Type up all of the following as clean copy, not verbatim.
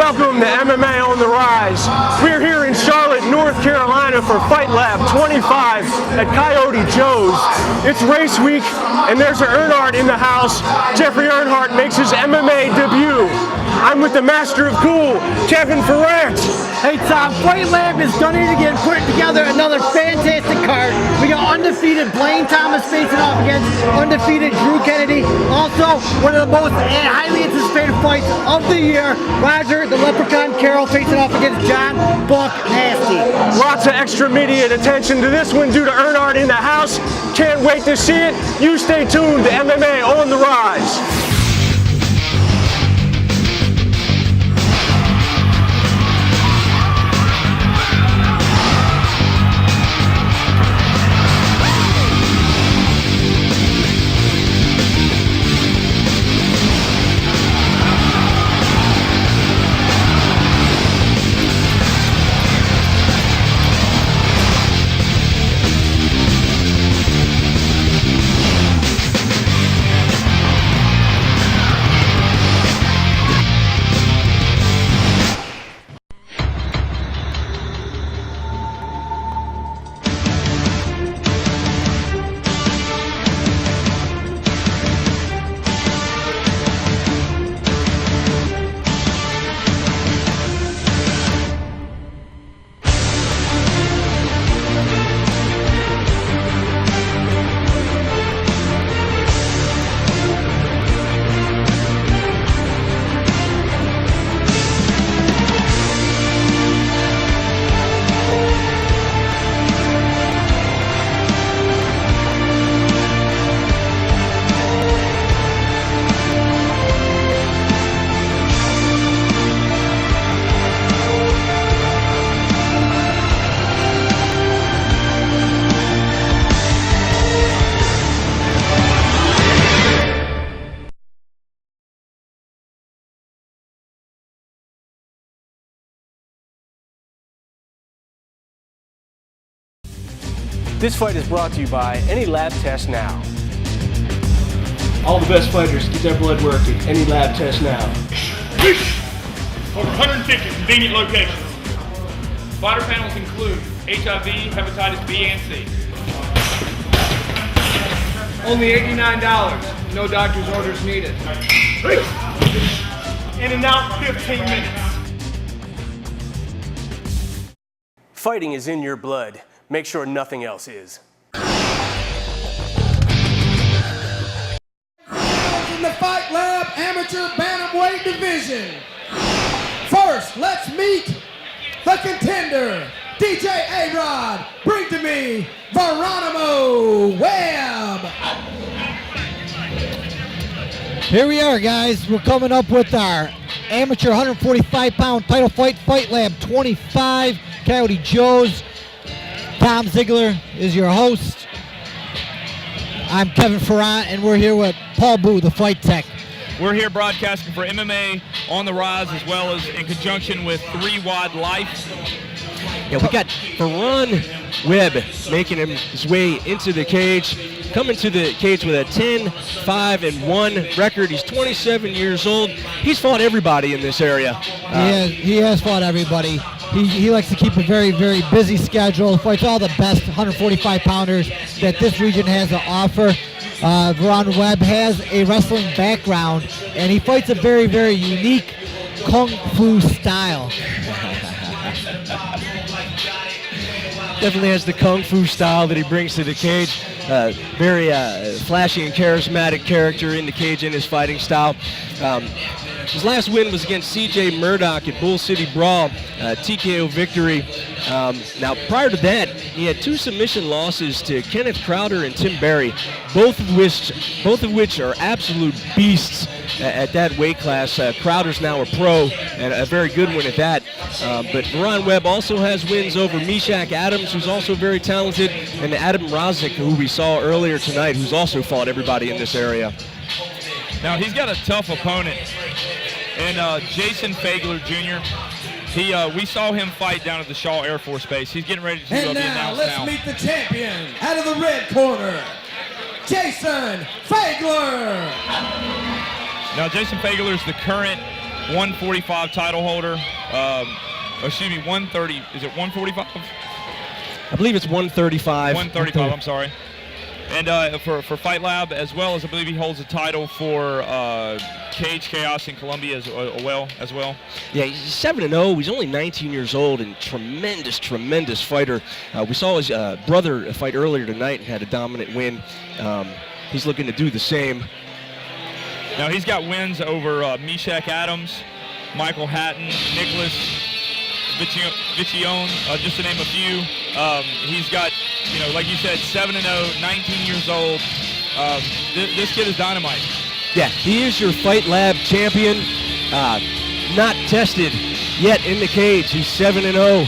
Welcome to MMA On The Rise. We're here in Charlotte, North Carolina for Fight Lab 25 at Coyote Joe's. It's race week and there's an Earnhardt in the house. Jeffrey Earnhardt makes his MMA debut. I'm with the master of cool, Kevin Ferrant. Hey Tom, Fight Lab is gunning to get put together another fantastic card. We got undefeated Blaine Thomas facing off against undefeated Drew Kennedy. Also, one of the most highly anticipated fights of the year, Roger the Leprechaun Carroll facing off against John Buck Nasty. Lots of extra media attention to this one due to Earnhardt in the house. Can't wait to see it. You stay tuned to MMA On The Rise. This fight is brought to you by Any Lab Test Now. All the best fighters get their blood working. Any Lab Test Now. Over 150 convenient locations. Fighter panels include HIV, hepatitis B and C. Only $89. No doctor's orders needed. In and out 15 minutes. Fighting is in your blood. Make sure nothing else is. In the Fight Lab Amateur Bantamweight Division. First, let's meet the contender, DJ A-Rod. Bring to me, Geronimo Webb. Here we are, guys. We're coming up with our amateur 145-pound title fight, Fight Lab 25, Coyote Joe's. Tom Ziegler is your host. I'm Kevin Ferrant, and we're here with Paul Boo, the Fight Tech. We're here broadcasting for MMA On The Rise, as well as in conjunction with 3 Wad Life. Yeah, we got Faglier Webb making his way into the cage, coming to the cage with a 10-5-1 record. He's 27 years old. He's fought everybody in this area. He has fought everybody. He likes to keep a very, very busy schedule. Fights all the best 145-pounders that this region has to offer. Faglier Webb has a wrestling background, and he fights a very, very unique kung fu style. Definitely has the kung fu style that he brings to the cage. Very flashy and charismatic character in the cage in his fighting style. His last win was against C.J. Murdoch at Bull City Brawl, TKO victory. Now, prior to that, he had 2 submission losses to Kenneth Crowder and Tim Berry, both of which are absolute beasts at that weight class. Crowder's now a pro, and a very good one at that. But Faglier Webb also has wins over Meshach Adams, who's also very talented, and Adam Rozic, who we saw earlier tonight, who's also fought everybody in this area. Now, he's got a tough opponent, and Jason Faglier Jr. We saw him fight down at the Shaw Air Force Base. He's getting ready to And be now, announced let's meet the champion out of the red corner, Jason Faglier. Now, Jason Faglier is the current 145 title holder. Excuse me, 130. Is it 145? I believe it's 135. 135, I'm sorry. And for Fight Lab, as well as I believe he holds a title for Cage Chaos in Colombia as well. Yeah, he's 7-0. He's only 19 years old and tremendous fighter. We saw his brother fight earlier tonight and had a dominant win. He's looking to do the same. Now he's got wins over Meshach Adams, Michael Hatton, Nicholas Vicione, just to name a few. He's got, like you said, 7-0, 19 years old. This kid is dynamite. Yeah, he is your Fight Lab champion. Not tested yet in the cage. He's 7-0.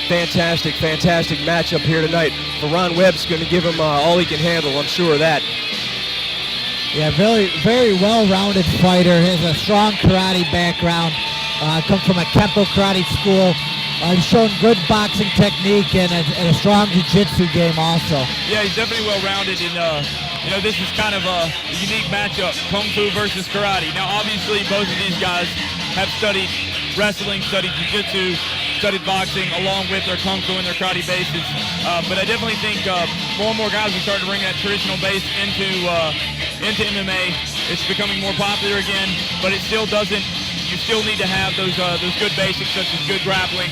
Fantastic matchup here tonight. Ron Webb's going to give him all he can handle, I'm sure of that. Yeah, very well-rounded fighter. He has a strong karate background. Comes from a Kempo karate school. He's shown good boxing technique and a strong jiu-jitsu game also. Yeah, he's definitely well-rounded, and this is kind of a unique matchup, Kung Fu versus karate. Now, obviously, both of these guys have studied wrestling, studied jiu-jitsu, studied boxing, along with their Kung Fu and their karate bases. But I definitely think more and more guys are starting to bring that traditional base into MMA. It's becoming more popular again, but it still doesn't. You still need to have those good basics such as good grappling,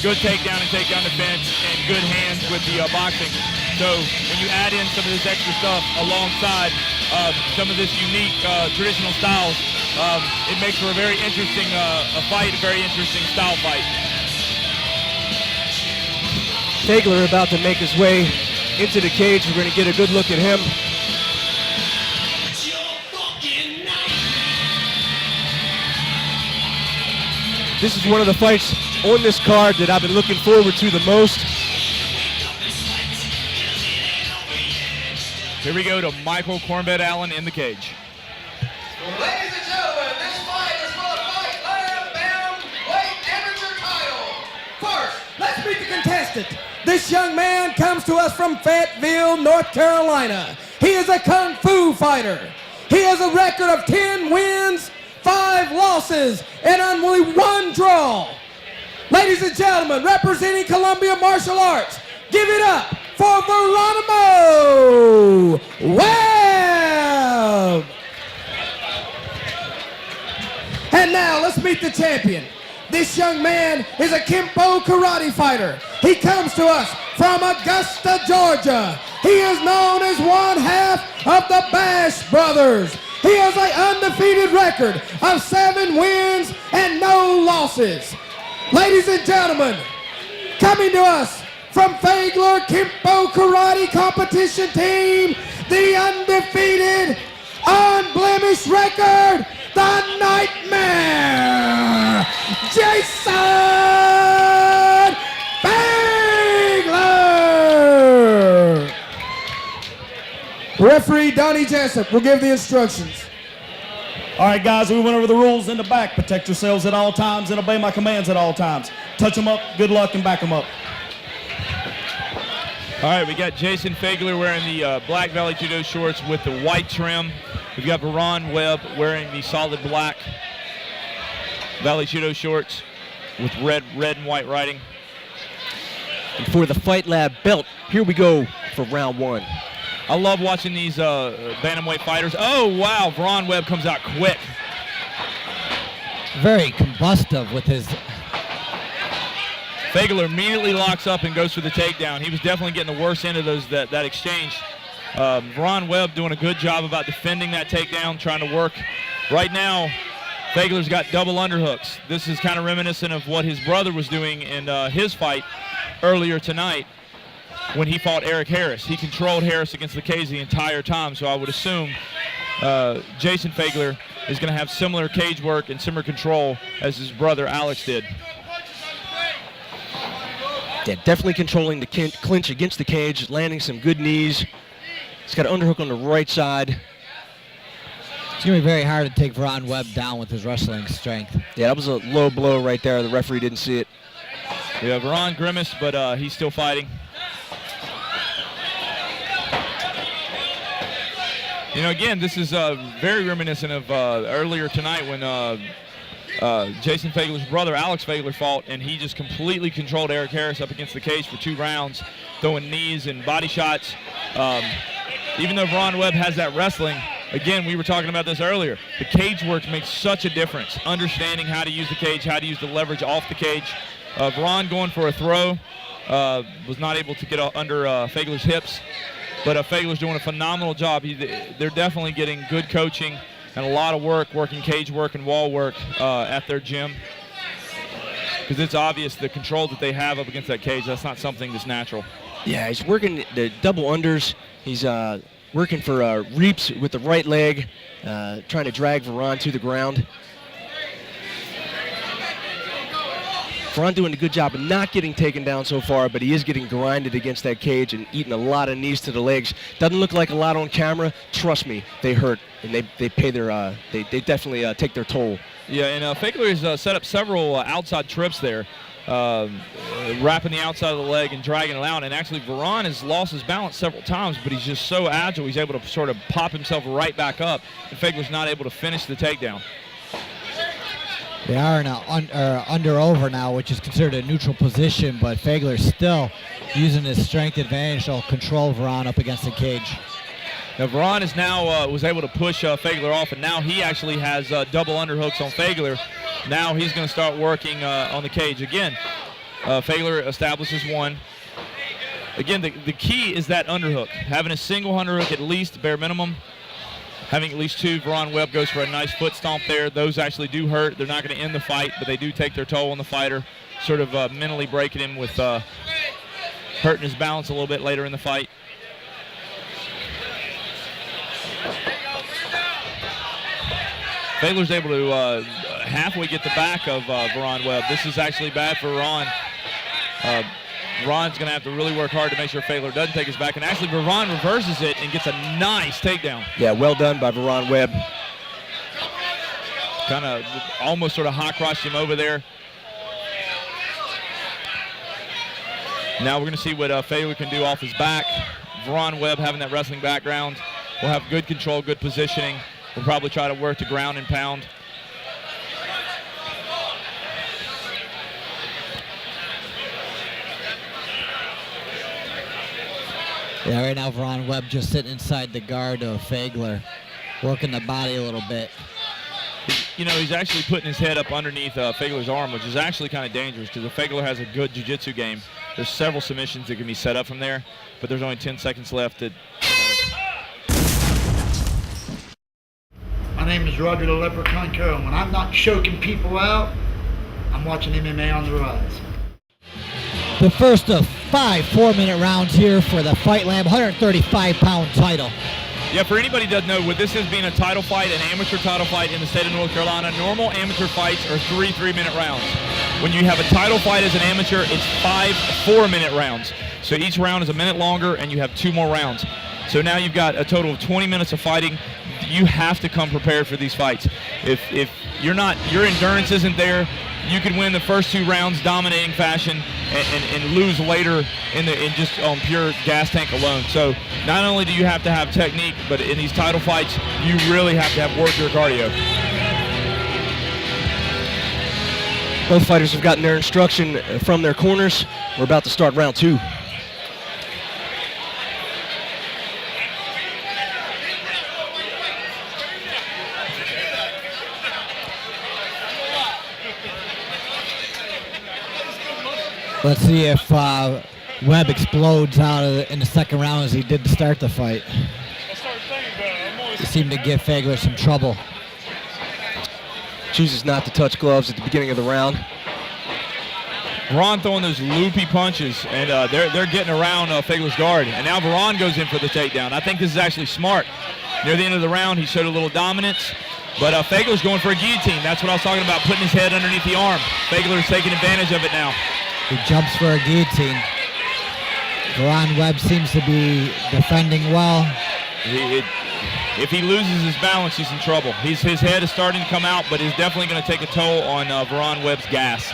good takedown and takedown defense, and good hands with the boxing. So when you add in some of this extra stuff alongside some of this unique traditional styles, it makes for a very interesting fight, a very interesting style fight. Faglier about to make his way into the cage. We're going to get a good look at him. This is one of the fights on this card that I've been looking forward to the most. Here we go to Michael Cornbet Allen in the cage. Ladies and gentlemen, this fight is for the Fight Lab Bantamweight Amateur title. First, let's meet the contestant. This young man comes to us from Fayetteville, North Carolina. He is a Kung Fu fighter. He has a record of 10 wins, 5 losses, and only 1 draw. Ladies and gentlemen, representing Columbia Martial Arts, give it up for Geronimo Webb. And now let's meet the champion. This young man is a Kempo karate fighter. He comes to us from Augusta, Georgia. He is known as one half of the Bash Brothers. He has an undefeated record of 7 wins and no losses. Ladies and gentlemen, coming to us from Faglier Kempo Karate Competition Team, the undefeated, unblemished record, the Nightmare, Jason Faglier. Referee Donnie Jessup will give the instructions. All right, guys, we went over the rules in the back. Protect yourselves at all times and obey my commands at all times. Touch them up, good luck, and back them up. All right, we got Jason Faglier wearing the black Valley Judo shorts with the white trim. We've got Ron Webb wearing the solid black Valley Judo shorts with red and white writing. And for the Fight Lab belt, here we go for round 1. I love watching these bantamweight fighters. Oh, wow, Ron Webb comes out quick. Very combustive with his... Faglier immediately locks up and goes for the takedown. He was definitely getting the worst end of that exchange. Ron Webb doing a good job about defending that takedown, trying to work. Right now, Faglier's got double underhooks. This is kind of reminiscent of what his brother was doing in his fight earlier tonight when he fought Eric Harris. He controlled Harris against the cage the entire time, so I would assume Jason Faglier is going to have similar cage work and similar control as his brother Alex did. Yeah, definitely controlling the clinch against the cage, landing some good knees. He's got an underhook on the right side. It's going to be very hard to take Ron Webb down with his wrestling strength. Yeah, that was a low blow right there. The referee didn't see it. Yeah, Ron grimaced, but he's still fighting. Again, this is very reminiscent of earlier tonight when Jason Fagler's brother, Alex Faglier, fought, and he just completely controlled Eric Harris up against the cage for 2 rounds, throwing knees and body shots. Even though Veron Webb has that wrestling, again, we were talking about this earlier, the cage work makes such a difference. Understanding how to use the cage, how to use the leverage off the cage. Veron going for a throw, was not able to get under Fagler's hips, but Fagler's doing a phenomenal job. They're definitely getting good coaching and a lot of work, working cage work and wall work at their gym, because it's obvious the control that they have up against that cage. That's not something that's natural. Yeah, he's working the double unders. He's working for reaps with the right leg, trying to drag Veron to the ground. Veron doing a good job of not getting taken down so far, but he is getting grinded against that cage and eating a lot of knees to the legs. Doesn't look like a lot on camera. Trust me, they hurt, and they pay their they definitely take their toll. Yeah, and Faglier has set up several outside trips there, wrapping the outside of the leg and dragging it out. And actually, Veron has lost his balance several times, but he's just so agile. He's able to sort of pop himself right back up, and Faglier's not able to finish the takedown. They are in a under-over now, which is considered a neutral position, but Fagler's still using his strength advantage to control Veron up against the cage. Now, Veron is now was able to push Faglier off, and now he actually has double underhooks on Faglier. Now he's going to start working on the cage. Again, Faglier establishes one. Again, the key is that underhook. Having a single underhook at least, bare minimum. Having at least 2, Veron Webb goes for a nice foot stomp there. Those actually do hurt. They're not going to end the fight, but they do take their toll on the fighter, sort of mentally breaking him with hurting his balance a little bit later in the fight. Fagler's able to halfway get the back of Veron Webb. This is actually bad for Veron. Veron's going to have to really work hard to make sure Faglier doesn't take his back. And actually, Veron reverses it and gets a nice takedown. Yeah, well done by Veron Webb. Kind of almost sort of hot-crossed him over there. Now we're going to see what Faglier can do off his back. Veron Webb, having that wrestling background, will have good control, good positioning. We'll probably try to work the ground and pound. Yeah, right now Veron Webb just sitting inside the guard of Faglier, working the body a little bit. You know, he's actually putting his head up underneath Faglier's arm, which is actually kind of dangerous because if Faglier has a good jiu-jitsu game, there's several submissions that can be set up from there, but there's only 10 seconds left. My name is Roger the Leprechaun Carroll. When I'm not choking people out, I'm watching MMA on the Rise. The first of 5 4-minute rounds here for the Fight Lab 135-pound title. Yeah, for anybody who doesn't know, with this as being a title fight, an amateur title fight in the state of North Carolina, normal amateur fights are 3 3-minute rounds. When you have a title fight as an amateur, it's 5 4-minute rounds. So each round is a minute longer, and you have 2 more rounds. So now you've got a total of 20 minutes of fighting. You have to come prepared for these fights. If you're not, your endurance isn't there, you could win the first 2 rounds dominating fashion and lose later in just on pure gas tank alone. So not only do you have to have technique, but in these title fights, you really have to have worked your cardio. Both fighters have gotten their instruction from their corners. We're about to start round 2. Let's see if Webb explodes out in the second round as he did to start the fight. He seemed to give Faglier some trouble. Chooses not to touch gloves at the beginning of the round. Veron throwing those loopy punches, and they're getting around Faglier's guard. And now Veron goes in for the takedown. I think this is actually smart. Near the end of the round, he showed a little dominance, but Faglier's going for a guillotine. That's what I was talking about, putting his head underneath the arm. Faglier's taking advantage of it now. He jumps for a guillotine. Veron Webb seems to be defending well. If he loses his balance, he's in trouble. His head is starting to come out, but he's definitely going to take a toll on Veron Webb's gas.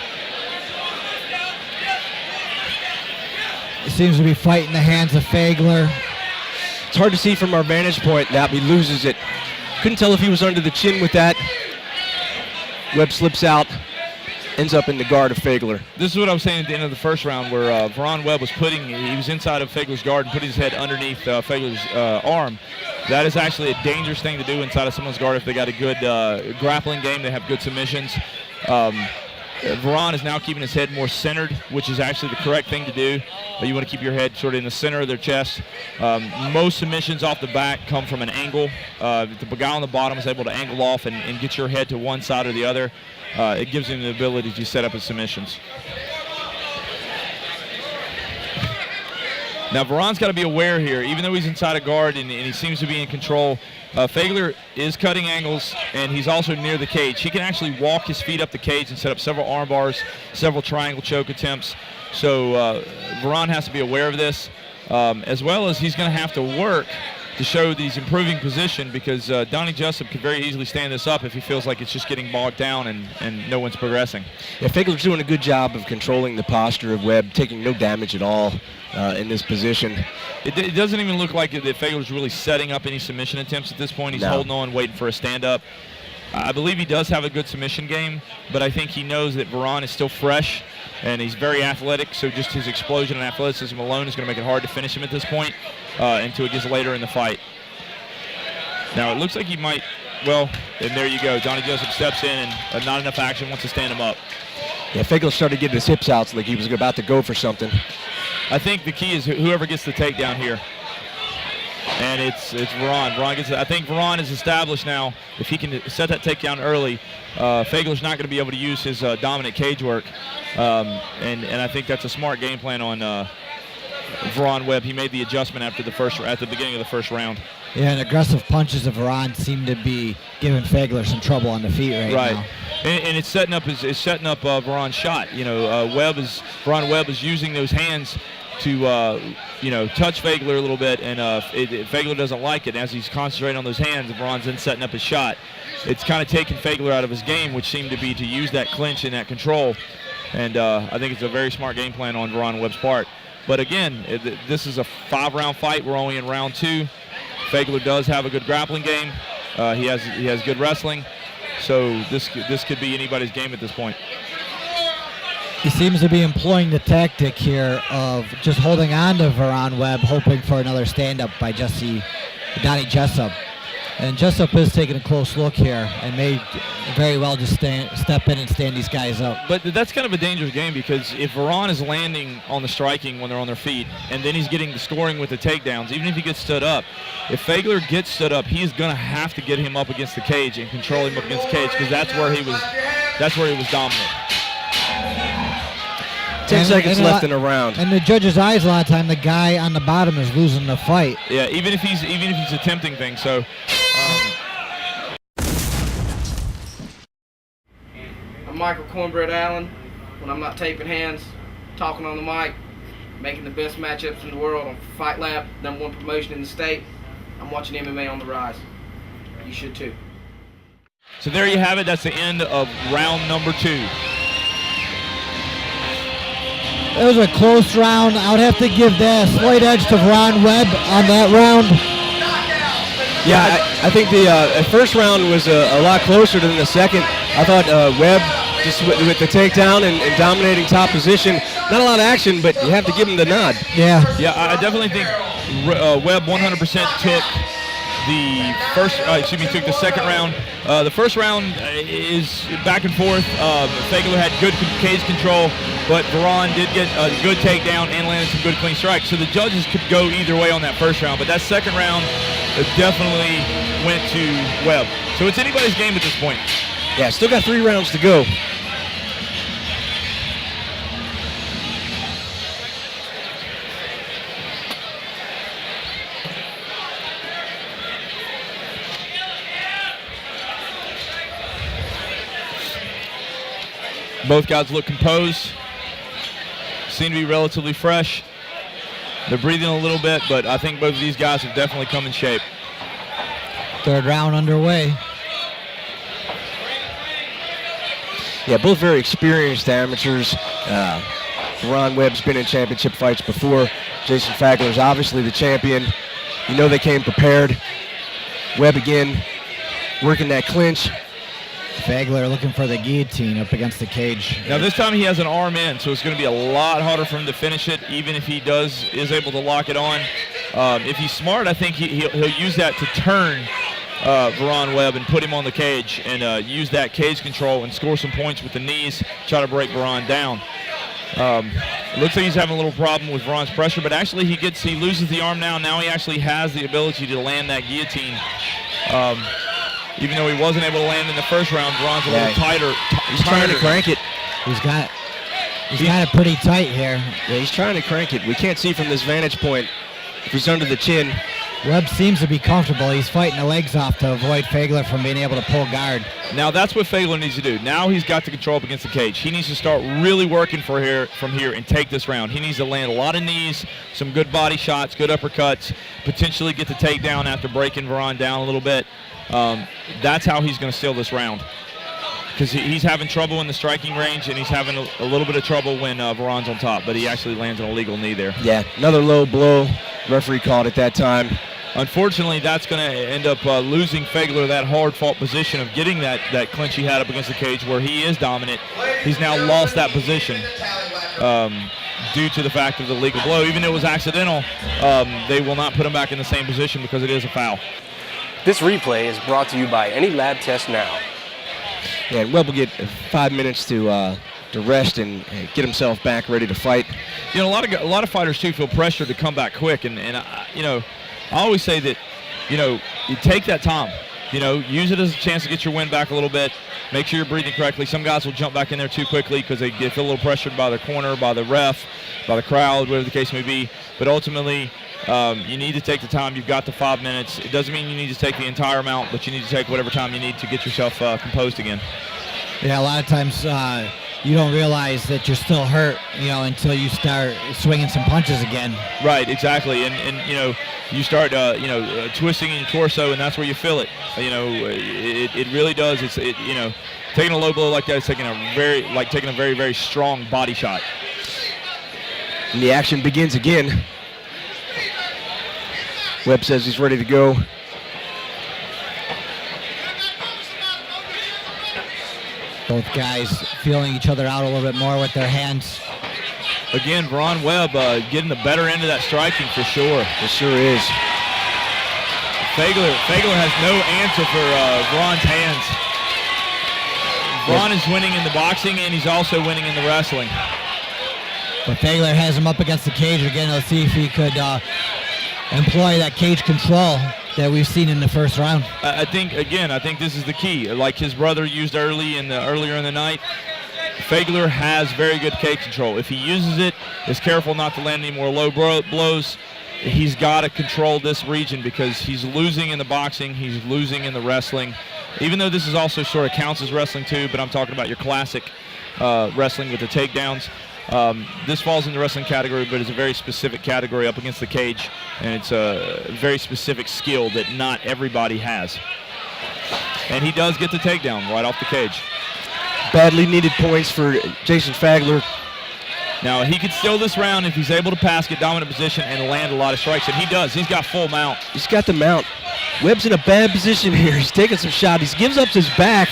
He seems to be fighting the hands of Faglier. It's hard to see from our vantage point. Now he loses it. Couldn't tell if he was under the chin with that. Webb slips out, ends up in the guard of Faglier. This is what I was saying at the end of the first round, where Veron Webb was he was inside of Faglier's guard and putting his head underneath Faglier's arm. That is actually a dangerous thing to do inside of someone's guard if they got a good grappling game, they have good submissions. Veron is now keeping his head more centered, which is actually the correct thing to do. You want to keep your head sort of in the center of their chest. Most submissions off the back come from an angle. The guy on the bottom is able to angle off and get your head to one side or the other. It gives him the ability to set up his submissions. Now, Veron's got to be aware here, even though he's inside a guard and he seems to be in control. Faglier is cutting angles, and he's also near the cage. He can actually walk his feet up the cage and set up several arm bars, several triangle choke attempts. So Veron has to be aware of this, as well as he's going to have to work to show that he's improving position, because Donnie Jessup could very easily stand this up if he feels like it's just getting bogged down and no one's progressing. Yeah, Faglier's doing a good job of controlling the posture of Webb, taking no damage at all in this position. It doesn't even look like that Faglier's really setting up any submission attempts at this point. He's holding on, waiting for a stand-up. I believe he does have a good submission game, but I think he knows that Veron is still fresh, and he's very athletic, so just his explosion and athleticism alone is going to make it hard to finish him at this point until it gets later in the fight. Now, it looks like he might, well, and there you go. Donnie Jessup steps in, and not enough action, wants to stand him up. Yeah, Faglier started getting his hips out like he was about to go for something. I think the key is whoever gets the takedown here. And it's Veron. I think Veron is established now. If he can set that takedown early, Faglier's not going to be able to use his dominant cage work. And I think that's a smart game plan on Veron Webb. He made the adjustment at the beginning of the first round. Yeah, and aggressive punches of Veron seem to be giving Faglier some trouble on the feet right now. And it's setting up Veron's shot. You know, Veron Webb is using those hands to touch Faglier a little bit, and Faglier doesn't like it. As he's concentrating on those hands, Veron's then setting up his shot. It's kind of taken Faglier out of his game, which seemed to be to use that clinch and that control. And I think it's a very smart game plan on Veron Webb's part. But again, this is a 5-round fight. We're only in round 2. Faglier does have a good grappling game. He has good wrestling. So this could be anybody's game at this point. He seems to be employing the tactic here of just holding on to Veron Webb, hoping for another stand-up by Donnie Jessup. And Jessup is taking a close look here and may very well just step in and stand these guys up. But that's kind of a dangerous game, because if Veron is landing on the striking when they're on their feet, and then he's getting the scoring with the takedowns, even if he gets stood up, if Faglier gets stood up, he's going to have to get him up against the cage and control him up against the cage, because that's where he was dominant. 10 seconds left in a round. And the judge's eyes, a lot of time, the guy on the bottom is losing the fight. Yeah, even if he's attempting things. So. I'm Michael Cornbread Allen. When I'm not taping hands, talking on the mic, making the best matchups in the world on Fight Lab, #1 promotion in the state, I'm watching MMA on the Rise. You should too. So there you have it. That's the end of round number 2. It was a close round. I would have to give that a slight edge to Veron Webb on that round. Yeah, I think the first round was a lot closer than the second. I thought Webb, just with the takedown and dominating top position, not a lot of action, but you have to give him the nod. Yeah. Yeah, I definitely think Webb 100% took took the second round. The first round is back and forth. Faglier had good cage control, but Veron did get a good takedown and landed some good clean strikes. So the judges could go either way on that first round, but that second round definitely went to Webb. So it's anybody's game at this point. Yeah, still got 3 rounds to go. Both guys look composed, seem to be relatively fresh. They're breathing a little bit, but I think both of these guys have definitely come in shape. Third round underway. Yeah, both very experienced amateurs. Veron Webb's been in championship fights before. Jason Faglier's obviously the champion. You know they came prepared. Webb again working that clinch. Faglier looking for the guillotine up against the cage. Now this time he has an arm in, so it's going to be a lot harder for him to finish it, even if he is able to lock it on. If he's smart, I think he'll use that to turn Veron Webb and put him on the cage and use that cage control and score some points with the knees, try to break Veron down. It looks like he's having a little problem with Veron's pressure, but actually he loses the arm now. Now he actually has the ability to land that guillotine. Even though he wasn't able to land in the first round, Veron's a little tighter. He's trying to crank it. He's got it pretty tight here. Yeah, he's trying to crank it. We can't see from this vantage point if he's under the chin. Webb seems to be comfortable. He's fighting the legs off to avoid Faglier from being able to pull guard. Now that's what Faglier needs to do. Now he's got the control up against the cage. He needs to start really working from here and take this round. He needs to land a lot of knees, some good body shots, good uppercuts, potentially get the takedown after breaking Veron down a little bit. That's how he's going to steal this round. Because he's having trouble in the striking range, and he's having a little bit of trouble when Veron's on top, but he actually lands an illegal knee there. Yeah, another low blow. Referee called at that time. Unfortunately, that's going to end up losing Faglier that hard-fought position of getting that clinch he had up against the cage where he is dominant. He's now lost that position due to the fact of the legal blow. Even though it was accidental, they will not put him back in the same position because it is a foul. This replay is brought to you by Any Lab Test Now. Yeah, and Webb will get 5 minutes to rest and get himself back ready to fight. You know, a lot of fighters too feel pressure to come back quick, and you know, I always say that, you know, you take that time. You know, use it as a chance to get your wind back a little bit. Make sure you're breathing correctly. Some guys will jump back in there too quickly because they feel a little pressured by the corner, by the ref, by the crowd, whatever the case may be. But ultimately, you need to take the time. You've got the 5 minutes. It doesn't mean you need to take the entire amount, but you need to take whatever time you need to get yourself composed again. Yeah, a lot of times you don't realize that you're still hurt, you know, until you start swinging some punches again. Right, exactly, and you know, you start twisting in your torso, and that's where you feel it. You know, it really does. You know, taking a low blow like that is taking a very, very strong body shot. And the action begins again. Webb says he's ready to go. Both guys feeling each other out a little bit more with their hands. Again, Veron Webb getting the better end of that striking for sure. It sure is. Faglier has no answer for Veron's hands. Veron is winning in the boxing, and he's also winning in the wrestling. But Faglier has him up against the cage again. Let's see if he could employ that cage control that we've seen in the first round. I think this is the key. Like his brother used earlier in the night, Faglier has very good cage control. If he uses it, is careful not to land any more low blows. He's got to control this region because he's losing in the boxing, he's losing in the wrestling. Even though this is also sort of counts as wrestling too, but I'm talking about your classic wrestling with the takedowns. This falls in the wrestling category, but it's a very specific category up against the cage, and it's a very specific skill that not everybody has. And he does get the takedown right off the cage. Badly needed points for Jason Faglier. Now, he could steal this round if he's able to pass, get dominant position, and land a lot of strikes, and he does. He's got full mount. He's got the mount. Webb's in a bad position here. He's taking some shots. He gives up his back.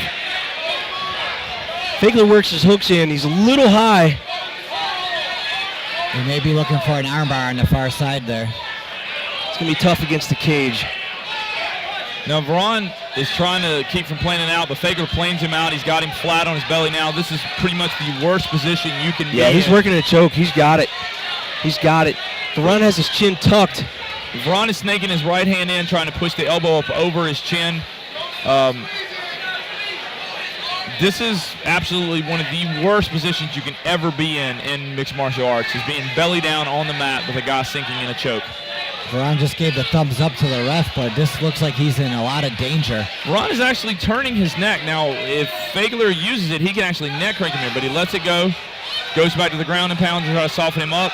Faglier works his hooks in. He's a little high. He may be looking for an armbar on the far side there. It's going to be tough against the cage. Now, Veron is trying to keep from planing out, but Faglier planes him out. He's got him flat on his belly now. This is pretty much the worst position you can be in. Yeah, he's working a choke. He's got it. He's got it. Veron has his chin tucked. Veron is snaking his right hand in, trying to push the elbow up over his chin. This is absolutely one of the worst positions you can ever be in mixed martial arts, is being belly down on the mat with a guy sinking in a choke. Veron just gave the thumbs up to the ref, but this looks like he's in a lot of danger. Veron is actually turning his neck. Now, if Faglier uses it, he can actually neck crank him here, but he lets it go, goes back to the ground and pounds to try to soften him up.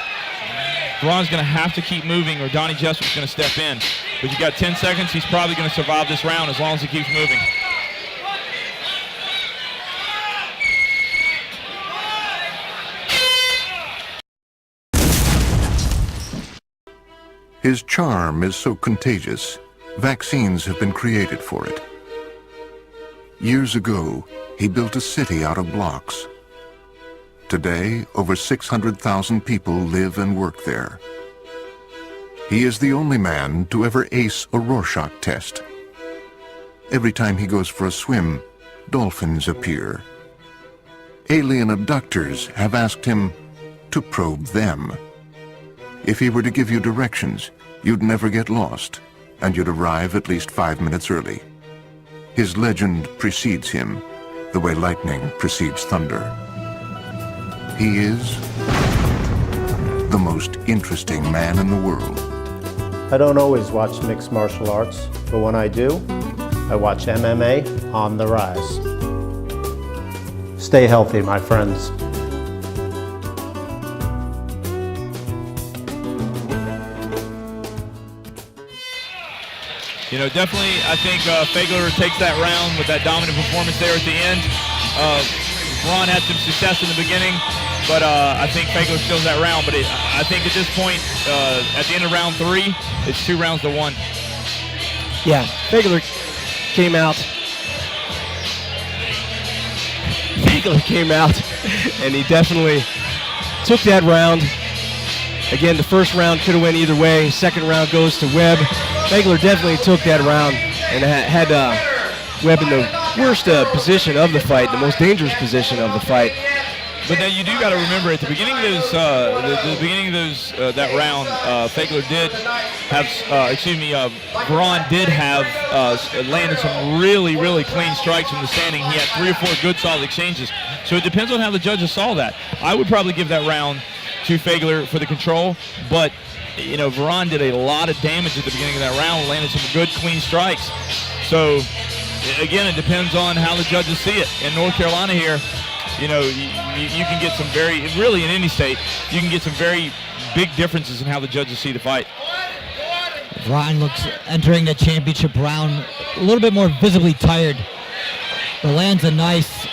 Veron's going to have to keep moving, or Donnie Jessup's going to step in. But you got 10 seconds. He's probably going to survive this round as long as he keeps moving. His charm is so contagious, vaccines have been created for it. Years ago, he built a city out of blocks. Today, over 600,000 people live and work there. He is the only man to ever ace a Rorschach test. Every time he goes for a swim, dolphins appear. Alien abductors have asked him to probe them. If he were to give you directions, you'd never get lost, and you'd arrive at least 5 minutes early. His legend precedes him, the way lightning precedes thunder. He is the most interesting man in the world. I don't always watch mixed martial arts, but when I do, I watch MMA on the Rise. Stay healthy, my friends. You know, definitely, I think Faglier takes that round with that dominant performance there at the end. Ron had some success in the beginning, but I think Faglier steals that round. But I think at this point, at the end of round 3, it's 2 rounds to 1. Yeah, Faglier came out. And he definitely took that round. Again, the first round could have went either way. Second round goes to Webb. Faglier definitely took that round and had Webb in the worst position of the fight, the most dangerous position of the fight. But then you do got to remember at the beginning of those, that round, Faglier did have, Veron did have landed some really, really clean strikes from the standing. He had 3 or 4 good, solid exchanges. So it depends on how the judges saw that. I would probably give that round to Faglier for the control, but you know, Veron did a lot of damage at the beginning of that round, landed some good, clean strikes. So again, it depends on how the judges see it. In North Carolina here, you know, you can get some really in any state, you can get some very big differences in how the judges see the fight. Veron looks entering the championship round a little bit more visibly tired, but lands a nice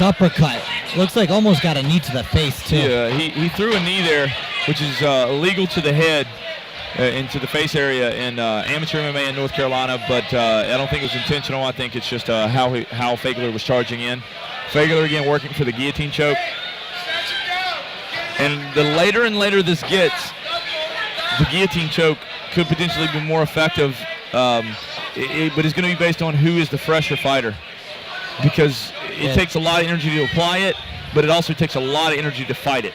uppercut. Looks like almost got a knee to the face too. Yeah, he threw a knee there, which is illegal to the head into the face area in amateur MMA in North Carolina, but I don't think it was intentional. I think it's just how Faglier was charging in. Faglier again working for the guillotine choke. And the later and later this gets, the guillotine choke could potentially be more effective, but it's going to be based on who is the fresher fighter, because it takes a lot of energy to apply it, but it also takes a lot of energy to fight it.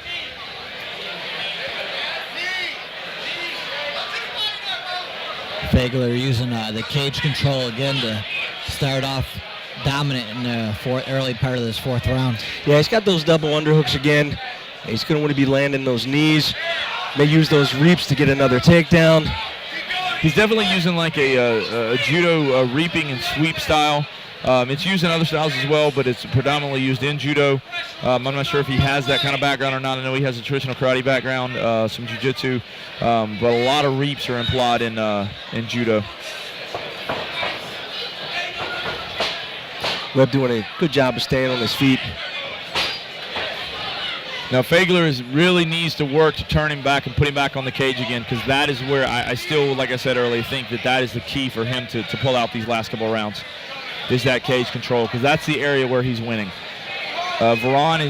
Faglier using the cage control again to start off dominant in the early part of this 4th round. Yeah, he's got those double underhooks again. He's going to want to be landing those knees. May use those reaps to get another takedown. He's definitely using like a judo reaping and sweep style. It's used in other styles as well, but it's predominantly used in judo. I'm not sure if he has that kind of background or not. I know he has a traditional karate background, some jiu-jitsu, but a lot of reaps are implied in judo. Webb doing a good job of staying on his feet. Now Faglier really needs to work to turn him back and put him back on the cage again, because that is where I still, like I said earlier, think that is the key for him to pull out these last couple of rounds, is that cage control, because that's the area where he's winning. Veron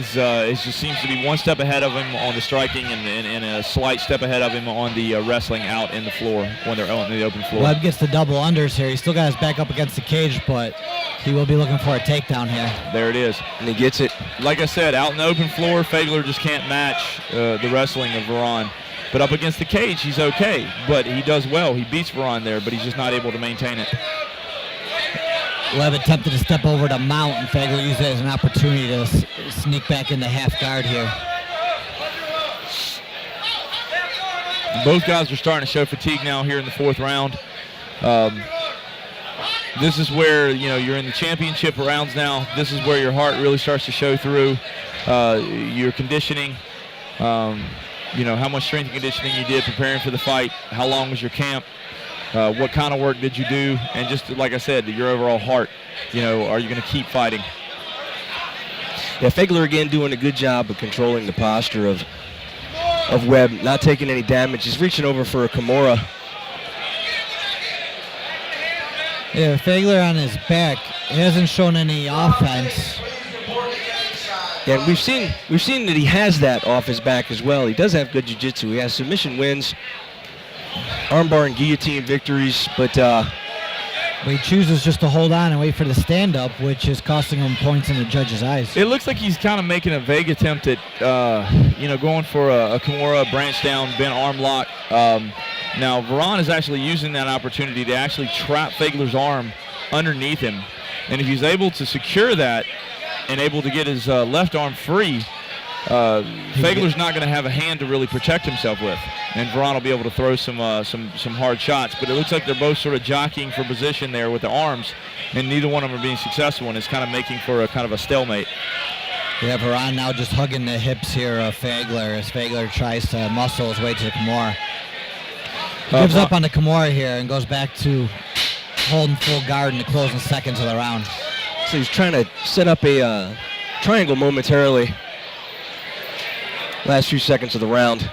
just seems to be one step ahead of him on the striking and a slight step ahead of him on the wrestling out in the floor when they're on the open floor. Webb gets the double unders here. He's still got his back up against the cage, but he will be looking for a takedown here. There it is. And he gets it. Like I said, out in the open floor, Faglier just can't match the wrestling of Veron. But up against the cage, he's okay. But he does well. He beats Veron there, but he's just not able to maintain it. Webb attempted to step over to mount, and Faglier used it as an opportunity to sneak back into half guard here. Both guys are starting to show fatigue now here in the 4th round. This is where, you know, you're in the championship rounds now. This is where your heart really starts to show through. Your conditioning, you know, how much strength and conditioning you did preparing for the fight. How long was your camp? What kind of work did you do? And just like I said, your overall heart, you know, are you going to keep fighting? Yeah, Faglier again doing a good job of controlling the posture of Webb, not taking any damage. He's reaching over for a Kimura. Yeah, Faglier on his back. He hasn't shown any offense. Yeah, we've seen that he has that off his back as well. He does have good jiu-jitsu. He has submission wins, armbar and guillotine victories, but he chooses just to hold on and wait for the stand-up, which is costing him points in the judge's eyes. It looks like he's kind of making a vague attempt at, going for a Kimura branch down, bent arm lock. Now, Varan is actually using that opportunity to actually trap Faglier's arm underneath him. And if he's able to secure that and able to get his left arm free, Faglier's not going to have a hand to really protect himself with. And Varan will be able to throw some hard shots. But it looks like they're both sort of jockeying for position there with the arms, and neither one of them are being successful, and it's kind of making for a kind of a stalemate. Yeah, Varan now just hugging the hips here of Faglier as Faglier tries to muscle his way to the Kimura. Gives up on the Kimura here and goes back to holding full guard in the closing seconds of the round. So he's trying to set up a triangle momentarily. Last few seconds of the round.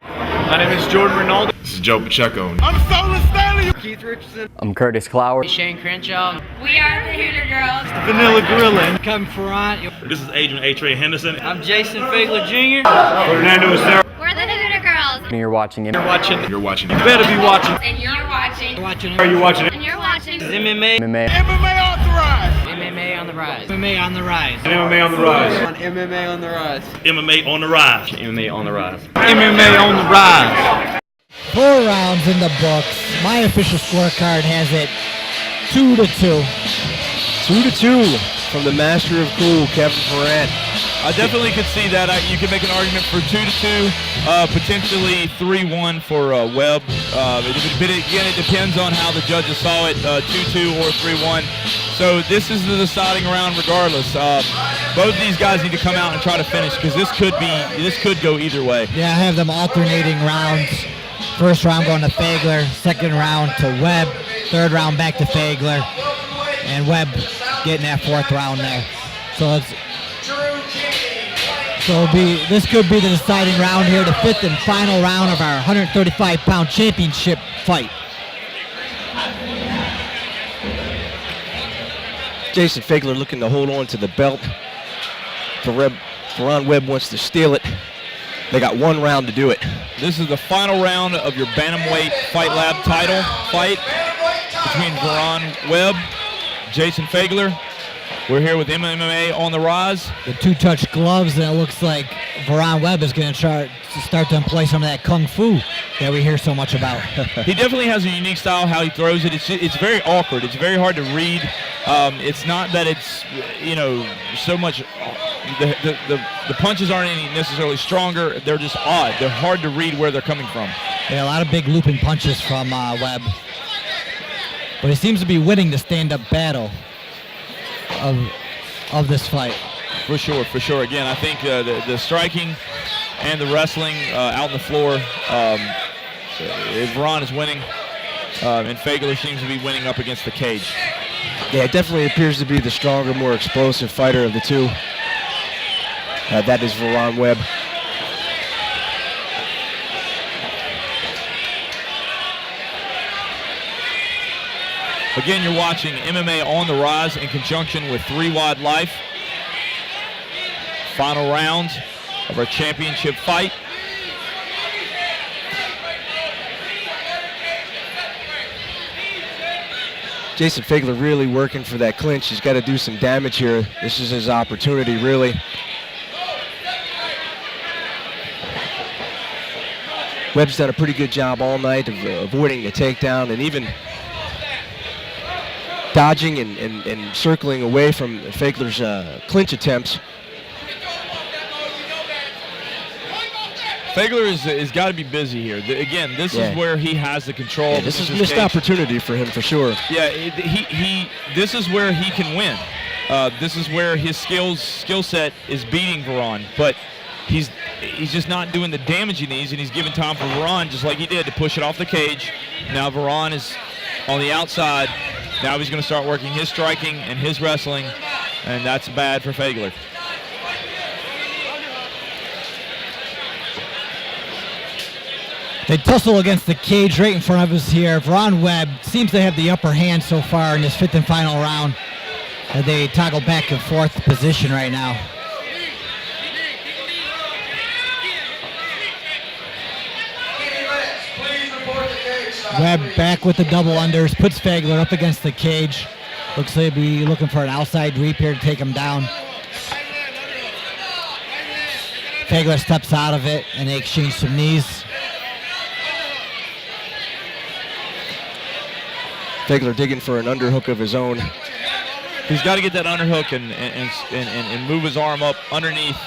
My name is Jordan Ronaldo. This is Joe Pacheco. I'm Solon Stanley. Keith Richardson. I'm Curtis Clower. Shane Crenshaw. We are the Hooter Girls. Vanilla Gorilla. Kevin Ferrant. This is Adrian A. Trey Henderson. I'm Jason Faglier Jr. Fernando Sarah. We're the Hooter Girls. You're watching it. You're watching. You're watching. You better be watching. And you're watching. Are you watching? And you're watching. MMA. MMA. MMA authorized. MMA on the rise. MMA on the rise. MMA on the rise. On MMA on the rise. MMA on the rise. MMA on the rise. MMA on the rise. 4 rounds in the books. My official scorecard has it 2-2. 2-2 from the master of cool, Kevin Ferrant. I definitely could see that. You could make an argument for 2-2, potentially 3-1 for Webb. Again, it depends on how the judges saw it, 2-2 or 3-1. So this is the deciding round regardless. Both of these guys need to come out and try to finish because this could go either way. Yeah, I have them alternating rounds. First round going to Faglier, second round to Webb, third round back to Faglier, and Webb getting that 4th round there. This could be the deciding round here, the 5th and final round of our 135-pound championship fight. Jason Faglier looking to hold on to the belt. Varan Webb wants to steal it. They got 1 round to do it. This is the final round of your Bantamweight Fight Lab title fight between Varan Webb, Jason Faglier. We're here with MMA on the rise. The 2-touch gloves, and it looks like Varan Webb is going to start to employ some of that kung fu that we hear so much about. He definitely has a unique style how he throws it. It's very awkward. It's very hard to read. It's not that it's so much. The punches aren't any necessarily stronger. They're just odd. They're hard to read where they're coming from. Yeah, a lot of big looping punches from Webb, but he seems to be winning the stand-up battle of this fight. For sure. Again, I think the striking and the wrestling out on the floor, Varan is winning, and Faglier seems to be winning up against the cage. Yeah, it definitely appears to be the stronger, more explosive fighter of the two. That is Varan Webb. Again, you're watching MMA on the Rise in conjunction with 3 Wide Life. Final round of our championship fight. Jason Faglier really working for that clinch. He's got to do some damage here. This is his opportunity, really. Webb's done a pretty good job all night of avoiding the takedown and even dodging and circling away from Faglier's clinch attempts. Faglier has got to be busy here. Again, this is where he has the control. Yeah, this is a missed opportunity for him, for sure. Yeah, this is where he can win. This is where his skill set is beating Varan, but he's just not doing the damage he needs, and he's giving time for Varan, just like he did, to push it off the cage. Now Varan is on the outside. Now he's going to start working his striking and his wrestling, and that's bad for Faglier. They tussle against the cage right in front of us here. Webb seems to have the upper hand so far in this 5th and final round. They toggle back and forth position right now. Webb back with the double unders, puts Faglier up against the cage. Looks like he'll be looking for an outside reap here to take him down. Faglier steps out of it and they exchange some knees. Faglier digging for an underhook of his own. He's got to get that underhook and move his arm up underneath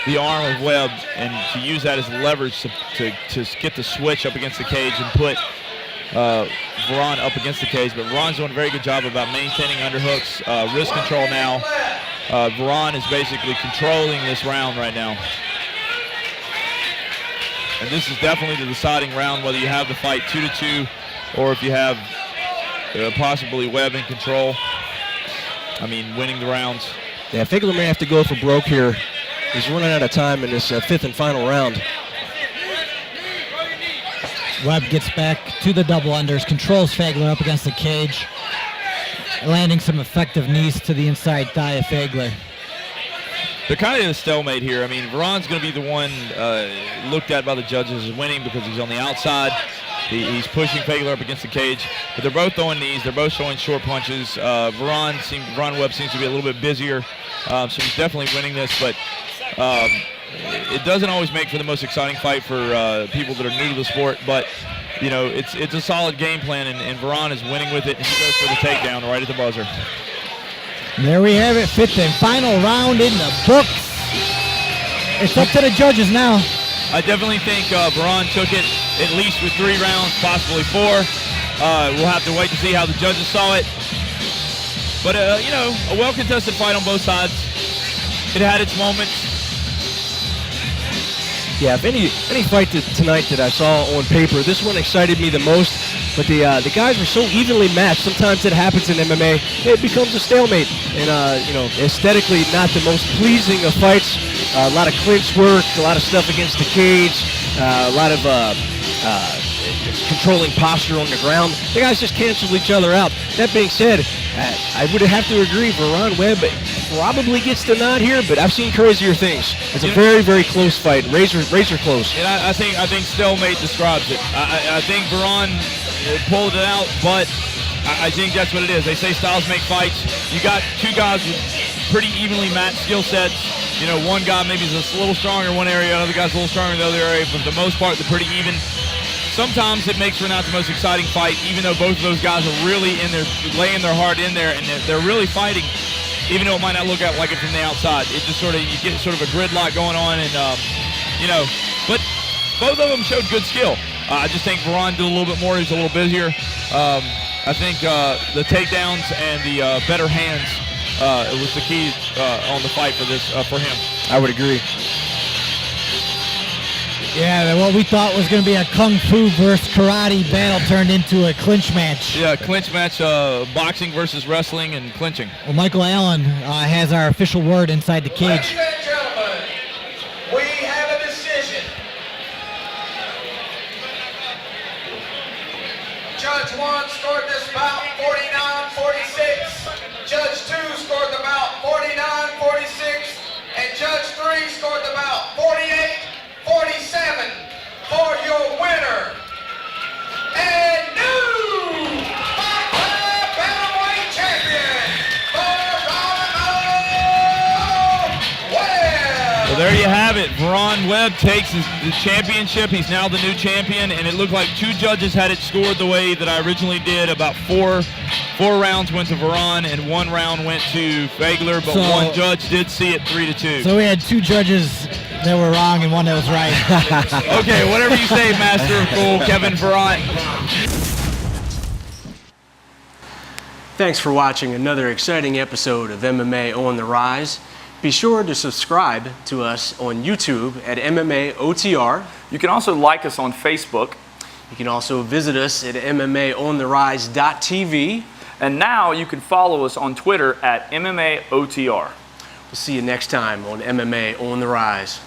the arm of Webb and to use that as leverage to get the switch up against the cage and put Veron up against the cage. But Veron's doing a very good job about maintaining underhooks, wrist control now. Veron is basically controlling this round right now. And this is definitely the deciding round, whether you have the fight 2-2 or if you have possibly Webb in control. I mean, winning the rounds. Yeah, Faglier may have to go for broke here. He's running out of time in this 5th and final round. Webb gets back to the double unders, controls Faglier up against the cage, landing some effective knees to the inside thigh of Faglier. They're kind of in a stalemate here. I mean, Veron's going to be the one looked at by the judges as winning because he's on the outside. He's pushing Faglier up against the cage, but they're both throwing knees. They're both throwing short punches. Veron Webb seems to be a little bit busier, so he's definitely winning this, but it doesn't always make for the most exciting fight for people that are new to the sport, but you know, it's a solid game plan, and Veron is winning with it, and he goes for the takedown right at the buzzer. There we have it, 5th and final round in the books. It's up to the judges now. I definitely think Veron took it at least with 3 rounds, possibly 4. We'll have to wait to see how the judges saw it. But, you know, a well-contested fight on both sides. It had its moments. Yeah, if any fight tonight that I saw on paper, this one excited me the most. But the guys were so evenly matched. Sometimes it happens in MMA. It becomes a stalemate. And, you know, aesthetically not the most pleasing of fights. A lot of clinch work, a lot of stuff against the cage, a lot of controlling posture on the ground. The guys just canceled each other out. That being said, I would have to agree, Webb probably gets the nod here, but I've seen crazier things. It's a very, very close fight, razor close. And I think stalemate describes it. I think Veron pulled it out, but I think that's what it is. They say styles make fights. You got 2 guys with pretty evenly matched skill sets. You know, one guy maybe is a little stronger in one area, another guy's a little stronger in the other area, but for the most part, they're pretty even. Sometimes it makes for not the most exciting fight, even though both of those guys are really in there, laying their heart in there, and they're really fighting, even though it might not look like it from the outside. It just you get sort of a gridlock going on, and you know, but both of them showed good skill. I just think Veron did a little bit more. He's a little busier. I think the takedowns and the better hands was the key on the fight for him. I would agree. Yeah, what we thought was going to be a kung fu versus karate battle turned into a clinch match. Yeah, clinch match, boxing versus wrestling and clinching. Well, Michael Allen has our official word inside the cage. Ladies and gentlemen, we have a decision. Judge 1 scored this bout 49-46. Judge 2 scored the bout 49-46. And Judge 3 scored the bout 48-47 for your winner and new bantamweight champion, Webb. Well, there you have it. Veron Webb takes the championship. He's now the new champion, and it looked like 2 judges had it scored the way that I originally did. About 4 rounds went to Veron, and 1 round went to Faglier, but 1 judge did see it 3-2. So we had 2 judges that were wrong and 1 that was right. Okay, whatever you say, Master of Cool, Kevin Veron. Thanks for watching another exciting episode of MMA On The Rise. Be sure to subscribe to us on YouTube at MMAOTR. You can also like us on Facebook. You can also visit us at MMAOnTheRise.tv. And now you can follow us on Twitter at MMAOTR. We'll see you next time on MMA On The Rise.